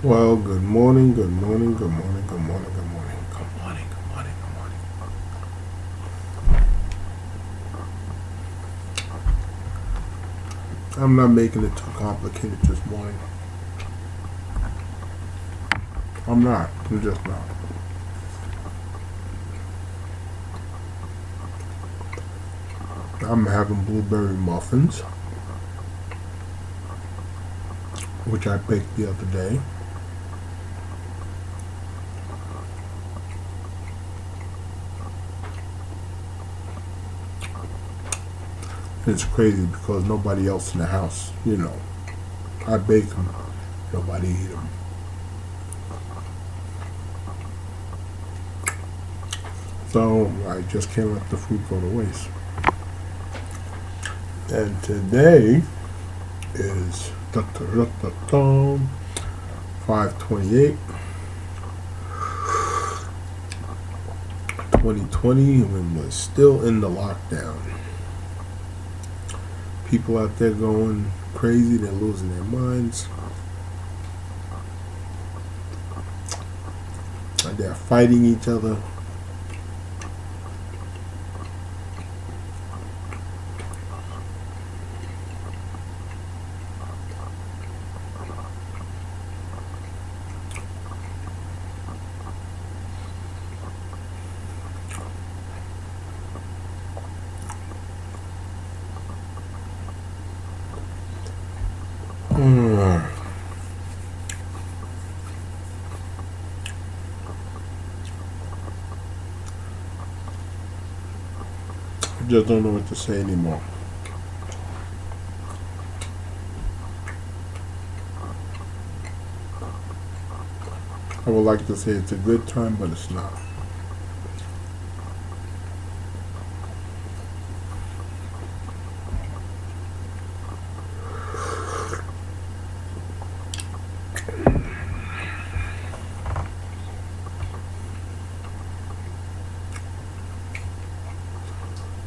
Well, good morning, good morning, good morning, good morning, good morning, good morning, good morning, good morning. I'm not making it too complicated this morning. I'm not. I'm just not. I'm having blueberry muffins, which I baked the other day. And it's crazy because nobody else in the house, I bake them, nobody eat them. So I just can't let the food go to waste. And today is 5/28, 2020, when we're still in the lockdown. People out there going crazy, they're losing their minds. And they're fighting each other. I just don't know what to say anymore. I would like to say it's a good time, but it's not.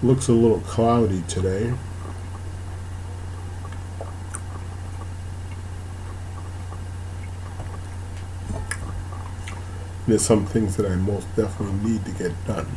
Looks a little cloudy today. There's some things that I most definitely need to get done.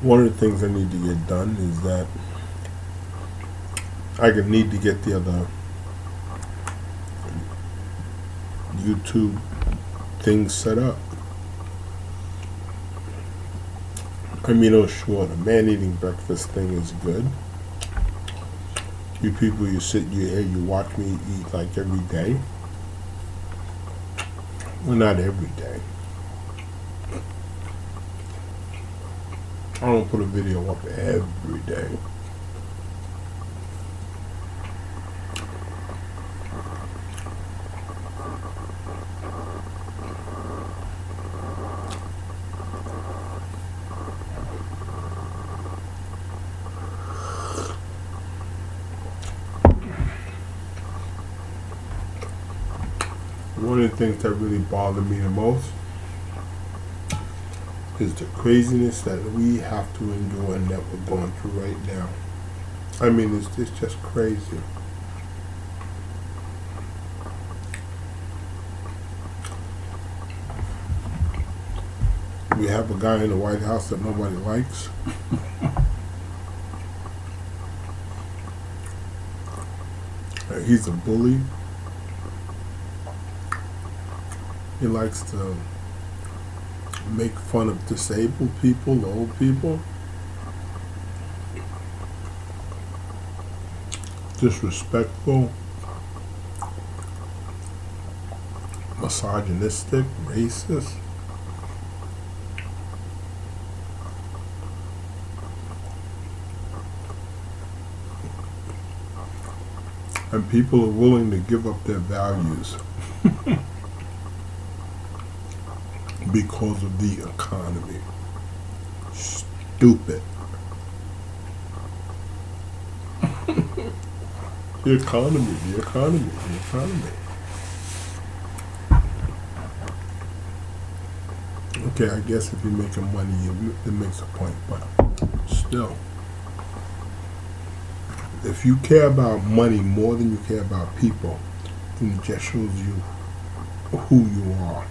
One of the things I need to get done is that I could need to get the other YouTube things set up. I mean, oh sure, the man eating breakfast thing is good. You people, you sit, you hear, you watch me eat like every day. Well, not every day. I don't put a video up every day. One of the things that really bother me the most is the craziness that we have to endure and that we're going through right now. I mean, it's just crazy. We have a guy in the White House that nobody likes. He's a bully. He likes to make fun of disabled people, old people. Disrespectful. Misogynistic. Racist. And people are willing to give up their values because of the economy. Stupid. The economy, the economy, the economy. Okay, I guess if you're making money, it makes a point, but still. If you care about money more than you care about people, then it just shows you who you are.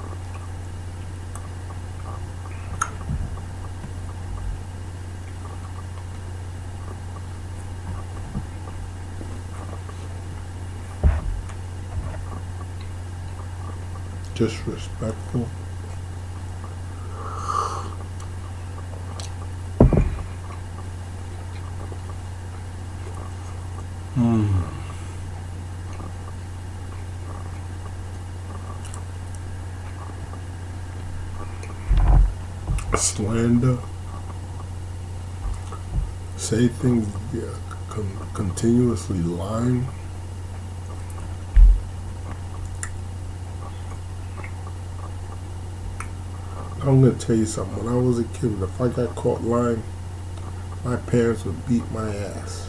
Disrespectful. Slander. Say things, continuously lying. I'm gonna tell you something. When I was a kid, if I got caught lying, my parents would beat my ass.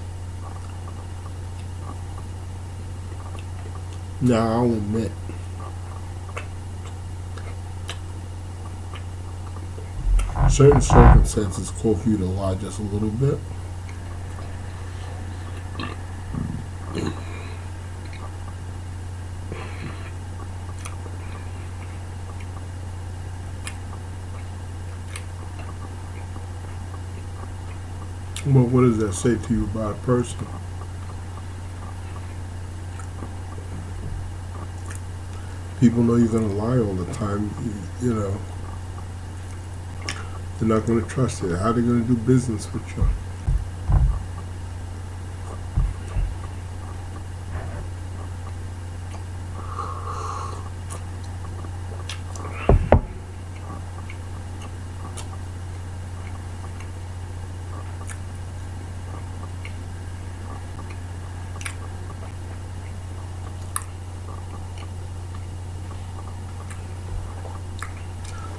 Now I'll admit, certain circumstances call for you to lie just a little bit. Well, what does that say to you about a person? People know you're going to lie all the time. You know, they're not going to trust you. How are they going to do business with you?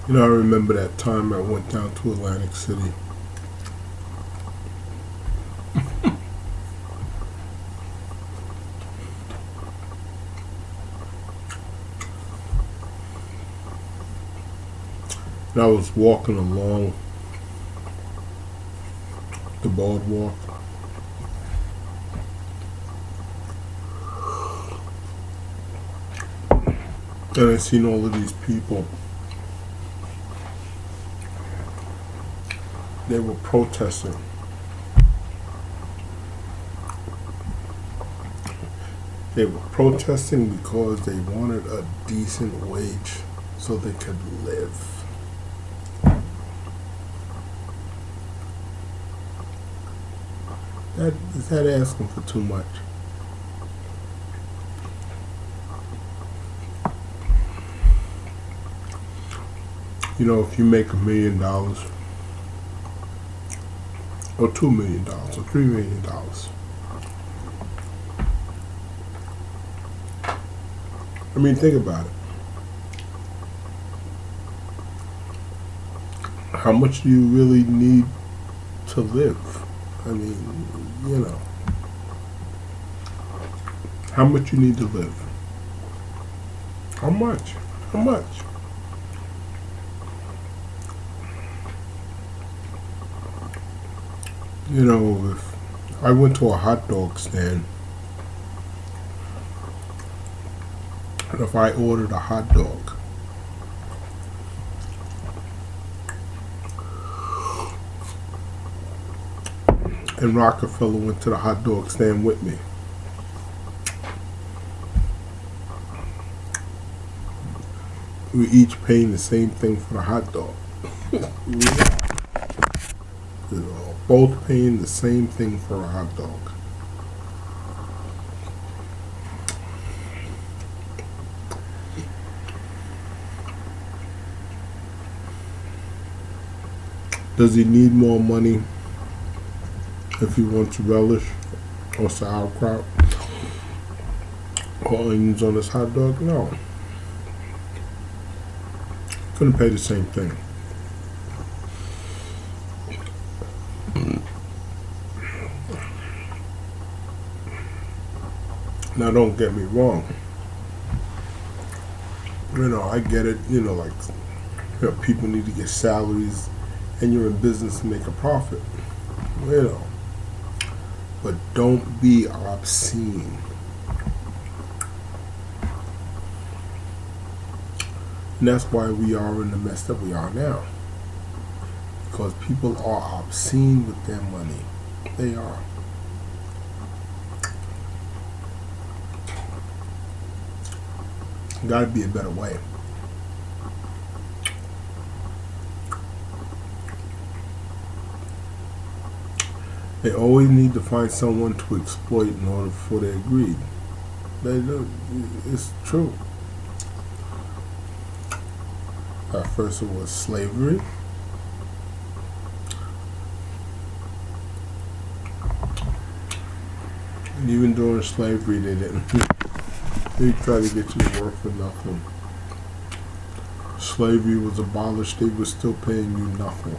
You know, I remember that time I went down to Atlantic City. And I was walking along the boardwalk. And I seen all of these people. They were protesting. They were protesting because they wanted a decent wage so they could live. Is that asking for too much? You know, if you make $1 million, or $2 million, or $3 million, I mean, think about it. How much do you really need to live? I mean, you know, how much you need to live? How much? How much? You know, if I went to a hot dog stand, and if I ordered a hot dog, and Rockefeller went to the hot dog stand with me, we each paying the same thing for the hot dog. You know, both paying the same thing for a hot dog. Does he need more money if he wants relish or sauerkraut? Or onions on this hot dog? No. Couldn't pay the same thing. Now, don't get me wrong. I get it. Like, people need to get salaries, and you're in business to make a profit. But don't be obscene. And that's why we are in the mess that we are now. Because people are obscene with their money. They are. Gotta be a better way. They always need to find someone to exploit in order for their greed. They do. It's true. At first it was slavery. And even during slavery they didn't. They tried to get you to work for nothing. Slavery was abolished, they were still paying you nothing.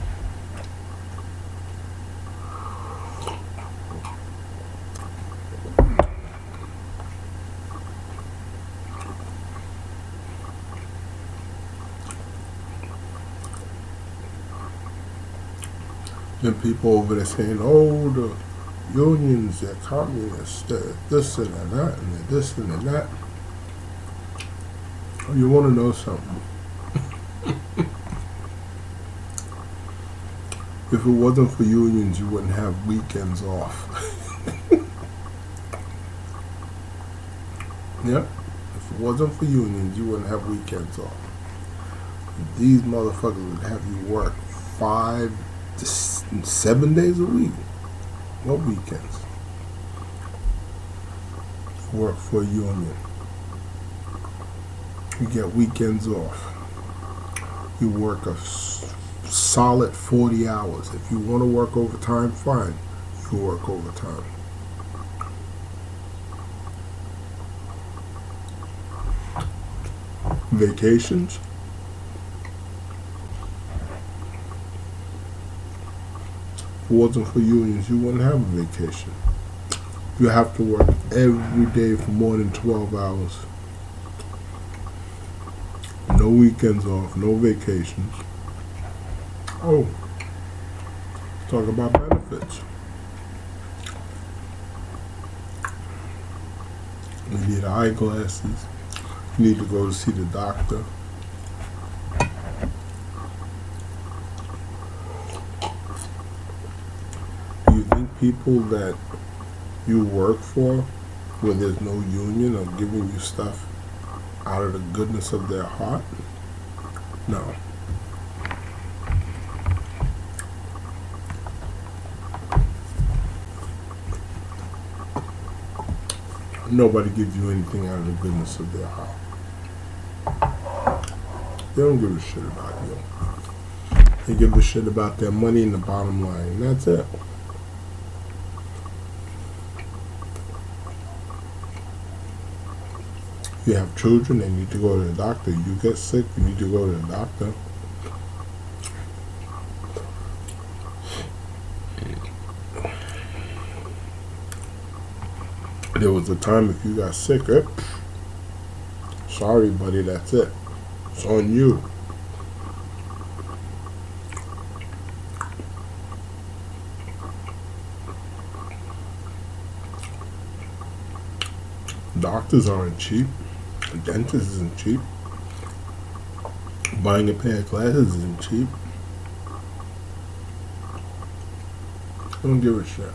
Then people over there saying, oh, the unions, they're communists, they're this and that, and they're this and that. Oh, you want to know something? If it wasn't for unions, you wouldn't have weekends off. Yep. If it wasn't for unions, you wouldn't have weekends off. These motherfuckers would have you work 5 to 7 days a week. What weekends? Work for a union. You get weekends off. You work a solid 40 hours. If you want to work overtime, fine. You work overtime. Vacations? If it wasn't for unions, you wouldn't have a vacation. You have to work every day for more than 12 hours. No weekends off, no vacations. Oh, let's talk about benefits. You need eyeglasses. You need to go to see the doctor. Do you think people that you work for, where there's no union, are giving you stuff out of the goodness of their heart? No. Nobody gives you anything out of the goodness of their heart. They don't give a shit about you. They give a shit about their money and the bottom line, and that's it. You have children, they need to go to the doctor. You get sick, you need to go to the doctor. There was a time if you got sick, sorry buddy, that's it. It's on you. Doctors aren't cheap. A dentist isn't cheap. Buying a pair of glasses isn't cheap. I don't give a shit.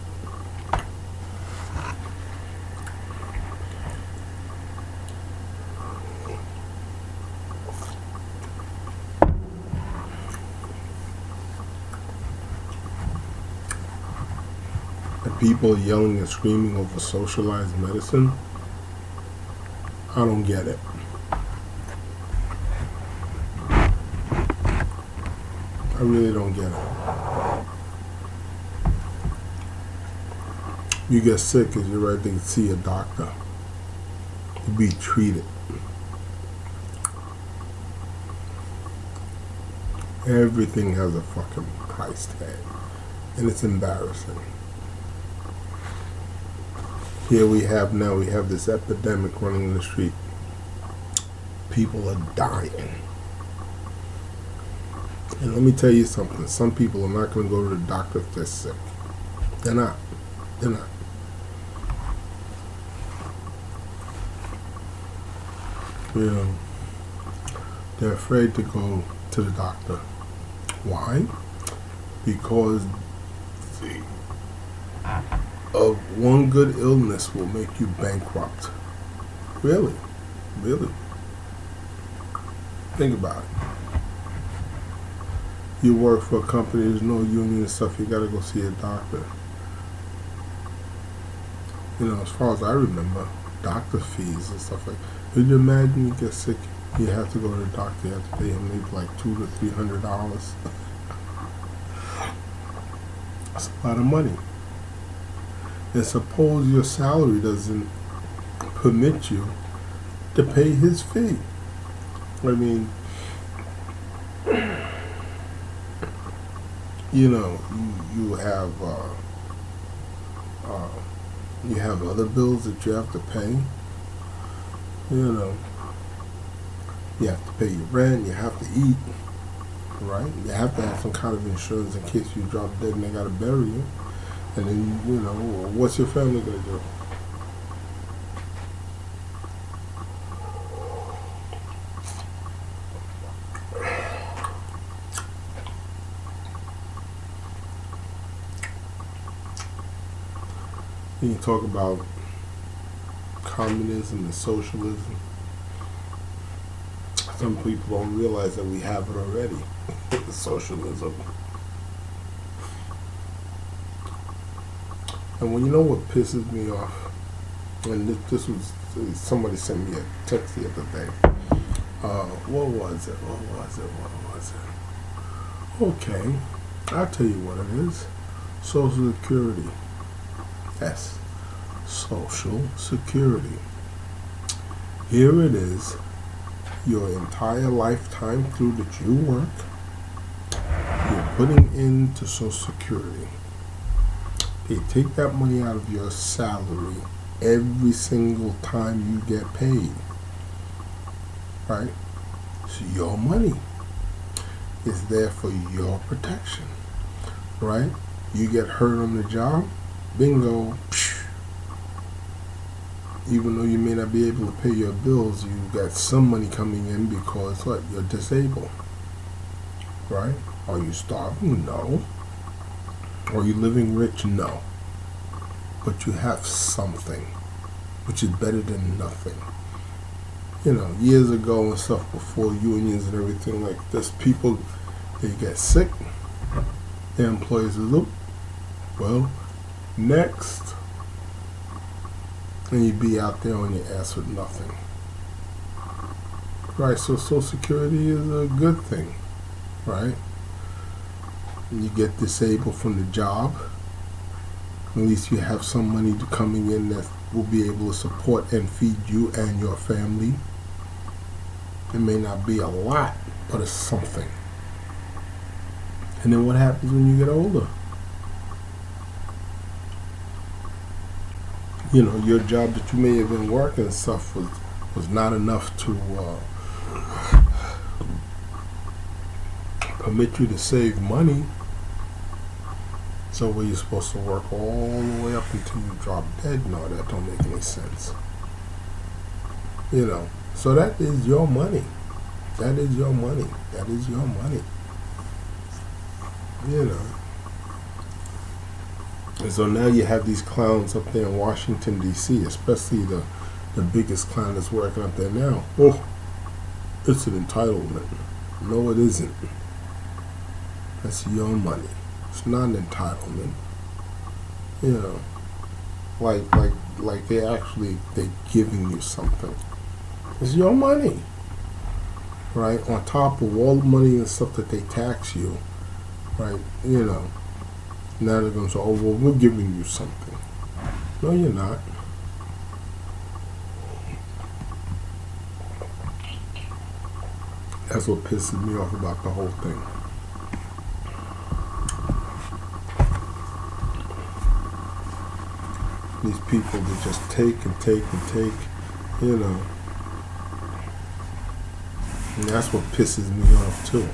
The people yelling and screaming over socialized medicine, I don't get it. I really don't get it. You get sick, is you're right to see a doctor. to be treated. Everything has a fucking price tag, and it's embarrassing. Here we have this epidemic running in the street. People are dying. And let me tell you something. Some people are not going to go to the doctor if they're sick. They're not. They're not. You know, they're afraid to go to the doctor. Why? Because one good illness will make you bankrupt. Really? Really? Think about it. You work for a company, there's no union and stuff, you gotta go see a doctor. You know, as far as I remember, doctor fees and stuff like that. Could you imagine you get sick, you have to go to the doctor, you have to pay him maybe like $200 to $300. That's a lot of money. And suppose your salary doesn't permit you to pay his fee. I mean, you know, you have other bills that you have to pay. You know, you have to pay your rent, you have to eat, right? You have to have some kind of insurance in case you drop dead and they gotta bury you. And then, you know, what's your family gonna do? You can talk about communism and socialism. Some people don't realize that we have it already. Socialism. And when you know what pisses me off, and this was somebody sent me a text the other day. What was it? Okay, I'll tell you what it is. Social Security. Yes, Social Security. Here it is, your entire lifetime through that you work, you're putting into Social Security. They take that money out of your salary every single time you get paid. Right? So your money is there for your protection. Right? You get hurt on the job, bingo. Even though you may not be able to pay your bills, you got some money coming in because what? You're disabled. Right? Are you starving? No. Are you living rich? No. But you have something, which is better than nothing. You know, years ago and stuff, before unions and everything like this, people, they get sick. Their employers say, look, well, next. And you'd be out there on your ass with nothing. Right, so Social Security is a good thing, right? You get disabled from the job, at least you have some money coming in that will be able to support and feed you and your family. It may not be a lot, but it's something. And then what happens when you get older? You know, your job that you may have been working and stuff was not enough to permit you to save money. So were you supposed to work all the way up until you drop dead? No, that don't make any sense. You know, so that is your money. That is your money. That is your money. You know. And so now you have these clowns up there in Washington, D.C., especially the biggest clown that's working up there now. Oh, it's an entitlement. No, it isn't. That's your money. It's not an entitlement. You know, like they're giving you something. It's your money, right? On top of all the money and stuff that they tax you, right? You know, now they're going to say, oh, well, we're giving you something. No, you're not. That's what pisses me off about the whole thing. These people that just take and take and take, you know. And that's what pisses me off too.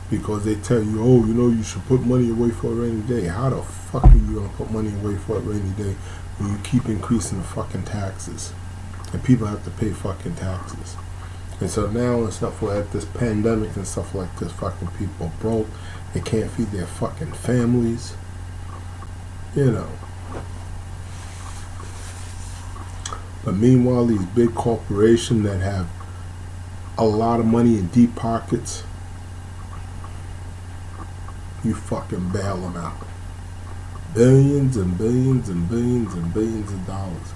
Because they tell you, oh, you know, you should put money away for a rainy day. How the fuck are you gonna put money away for a rainy day when you keep increasing the fucking taxes? And people have to pay fucking taxes. And so now and stuff like this pandemic and stuff like this, fucking people are broke. They can't feed their fucking families. You know. But meanwhile, these big corporations that have a lot of money in deep pockets, you fucking bail them out. Billions and billions and billions and billions of dollars.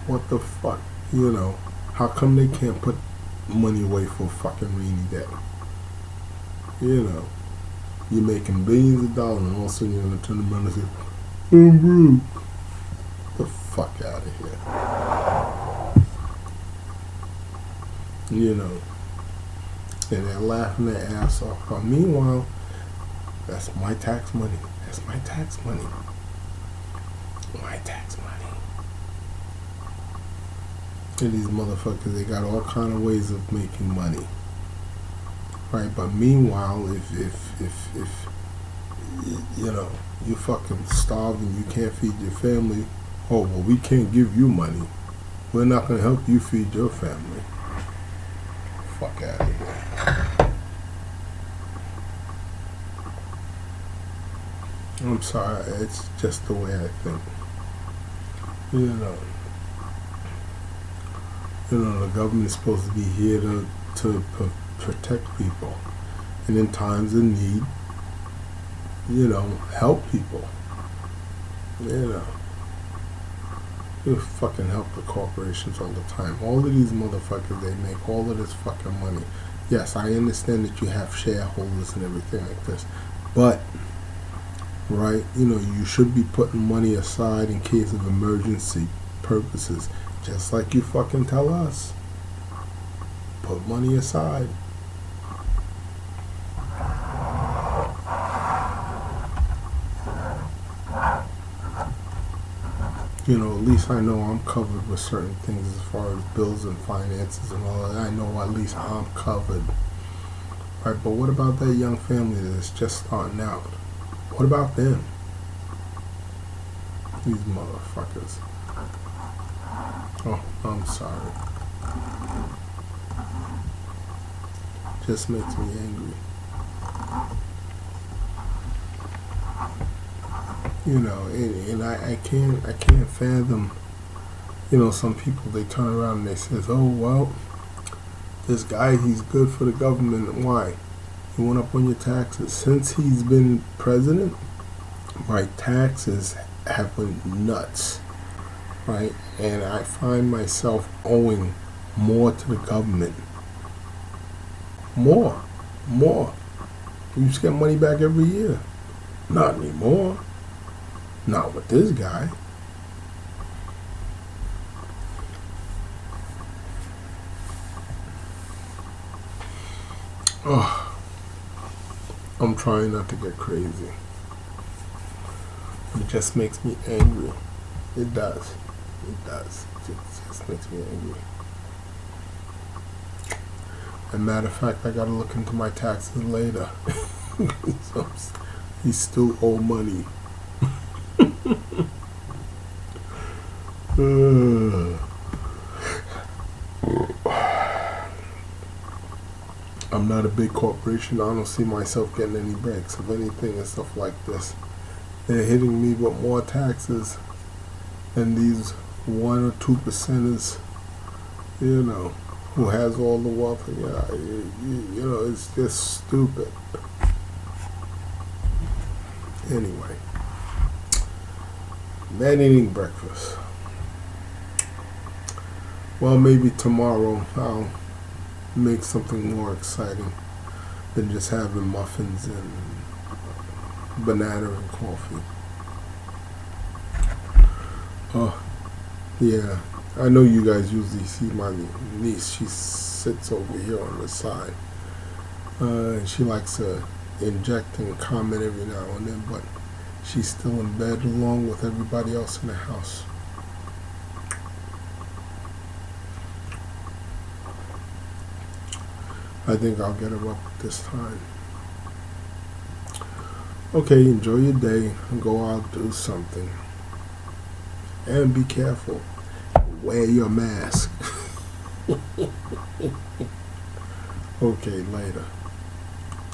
What the fuck? You know, how come they can't put money away for a fucking rainy day? You know, you're making billions of dollars and all of a sudden you're going to turn around and say, I'm broke. Get the fuck out of here. You know, and they're laughing their ass off. But meanwhile, that's my tax money. That's my tax money. My tax money. And these motherfuckers, they got all kind of ways of making money. Right? But meanwhile, if you know, you fucking starving, you can't feed your family, oh, well, we can't give you money. We're not going to help you feed your family. Fuck out of here. I'm sorry, it's just the way I think. You know, the government is supposed to be here to protect people, and in times of need, you know, help people. You know, you fucking help the corporations all the time. All of these motherfuckers, they make all of this fucking money. Yes, I understand that you have shareholders and everything like this, but right, you know, you should be putting money aside in case of emergency purposes, just like you fucking tell us. Put money aside. You know, at least I know I'm covered with certain things as far as bills and finances and all that. I know at least I'm covered. Right, but what about that young family that's just starting out? What about them? These motherfuckers. Oh, I'm sorry. Just makes me angry. You know, and I can't fathom, you know, some people, they turn around and they says, oh, well, this guy, he's good for the government. Why? He went up on your taxes. Since he's been president, right, taxes have went nuts, right? And I find myself owing more to the government. More. You used to get money back every year. Not anymore. Not with this guy. Oh, I'm trying not to get crazy. It just makes me angry. It does. It does. It just makes me angry. As a matter of fact, I gotta look into my taxes later. So, he still owe money. I'm not a big corporation. I don't see myself getting any breaks of anything and stuff like this. They're hitting me with more taxes than these 1 or 2%ers, you know, who has all the wealth. Yeah, you know, it's just stupid. Anyway, man eating breakfast. Well, maybe tomorrow I'll make something more exciting than just having muffins and banana and coffee. Oh, yeah. I know you guys usually see my niece. She sits over here on the side. And she likes to inject and comment every now and then, but she's still in bed along with everybody else in the house. I think I'll get her up this time. Okay, enjoy your day and go out, do something. And be careful. Wear your mask. Okay, later.